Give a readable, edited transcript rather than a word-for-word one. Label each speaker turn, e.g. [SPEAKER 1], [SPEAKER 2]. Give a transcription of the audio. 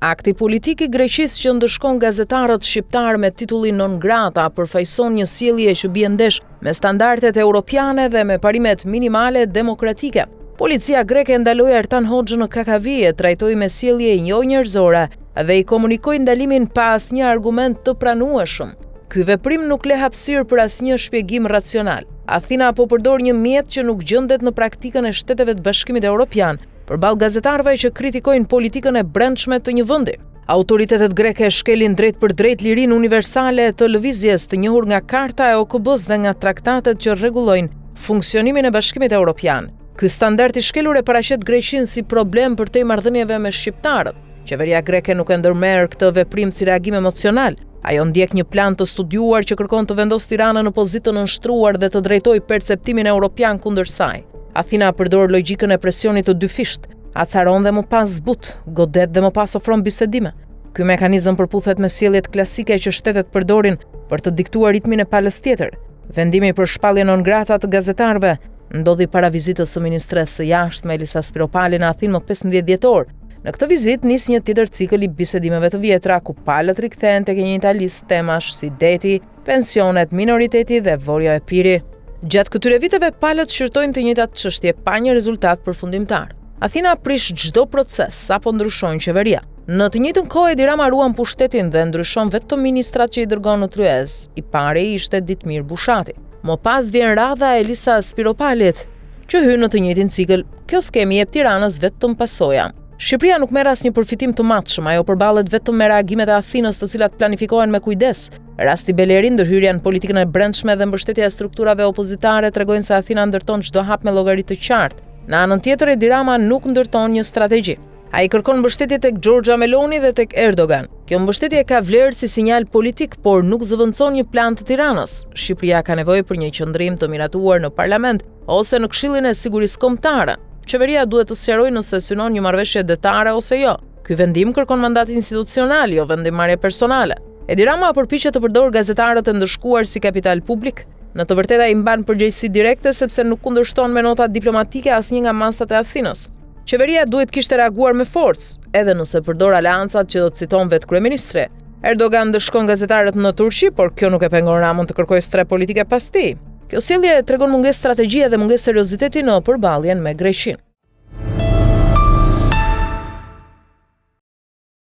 [SPEAKER 1] Akti politik i Greqisë që ndëshkon gazetarët shqiptar me titullin non grata përfaqëson një sjellje që bie ndesh me standardet europiane dhe me parimet minimale demokratike. Policia greke ndaloi Ertan Hoxhën në Kakavi e trajtoi me sjellje jo njerëzore dhe i komunikoi ndalimin pa asnjë argument të pranueshëm. Ky veprim nuk le hapësirë për asnjë shpjegim racional. Athina po përdor një mjet që nuk gjendet në praktikën e Shteteve të Bashkimit Evropian përballë gazetarëve që kritikojnë politikën e brendshme të një vendi. Autoritetet greke shkelin drejt për drejt lirinë universale të lëvizjes të njohur nga Karta e OKB-s dhe nga traktatet që rregullojnë funksionimin e Bashkimit Evropian. Ky standard i shkelur e paraqet Greqinë si problem për te marrëdhënieve me shqiptarët. Qeveria greke nuk e ndërmerr këtë veprim si reagim emocional. Ajo ndjek një plan të studiuar që kërkon të vendosë Tiranën në pozitë të nënshtruar dhe të drejtojë perceptimin europian kundër saj. Athina përdor logjikën e presionit të dyfisht, acaron dhe më pas zbut, godet dhe më pas ofron bisedime. Ky mekanizëm përputhet me sjelljet klasike që shtetet përdorin për të diktuar ritmin e palës tjetër. Vendimi për shpallje non grata të gazetarëve ndodhi para vizitës së ministresë së jashtme Elisa Spiropali në Athinë më 15 dhjetor. Në këtë vizitë nis një tjetër cikël i bisedimeve të vjetra ku palët rikthehen tek një listë temash si deti, pensionet, minoriteti dhe vorja e piri. Gjatë këtyre viteve palët shqyrtojnë të njëjtat çështje pa një rezultat përfundimtar. Athina prish çdo proces sapo ndryshojnë qeveria. Në të njëjtën kohë Edi Rama ruan pushtetin dhe ndryshon vetëm ministrat që i dërgon në Tryezë. I pari ishte Ditmir Bushati. Më pas vjen radha e Elisa Spiropalit, që hyn në të njëjtin cikël. Kjo skemi jep Tiranës vetëm pasoja. Shqipëria nuk merr asnjë përfitim të matshëm, ajo përballet vetëm me reagimet e Athinës, të cilat planifikohen me kujdes. Rasti Beleri, ndërhyrja në politikën e brendshme dhe mbështetja e strukturave opozitare tregojnë se Athina ndërton çdo hap me llogari të qartë. Në anën tjetër, Edi Rama nuk ndërton një strategji. Ai kërkon mbështetje tek Giorgia Meloni dhe tek Erdogan. Kjo mbështetje ka vlerë si sinjal politik, por nuk zëvendëson një plan të Tiranës. Shqipëria ka nevojë për një qendrim të miratuar në parlament ose në Këshillin e Sigurisë Kombëtare. Qeveria duhet të sqarojë nëse synon një marrëveshje detare ose jo. Ky vendim kërkon mandat institucional, jo vendimmarrje personale. Edi Rama përpiqet të përdorë gazetarët e ndëshkuar si kapital publik. Në të vërtetë ai mban përgjegjësi direkte sepse nuk kundërshton me nota diplomatike asnjë nga masat e Athinës. Qeveria duhet kishte reaguar me forcë, edhe nëse përdor aleancat që do të citon vetë kryeministri. Erdogan ndëshkon gazetarët në Turqi, por kjo nuk e pengon Ramën të kërkojë strep politike pas tij. Kjo sjellje tregon mungesë strategjie dhe mungesë serioziteti në përballjen me Greqinë.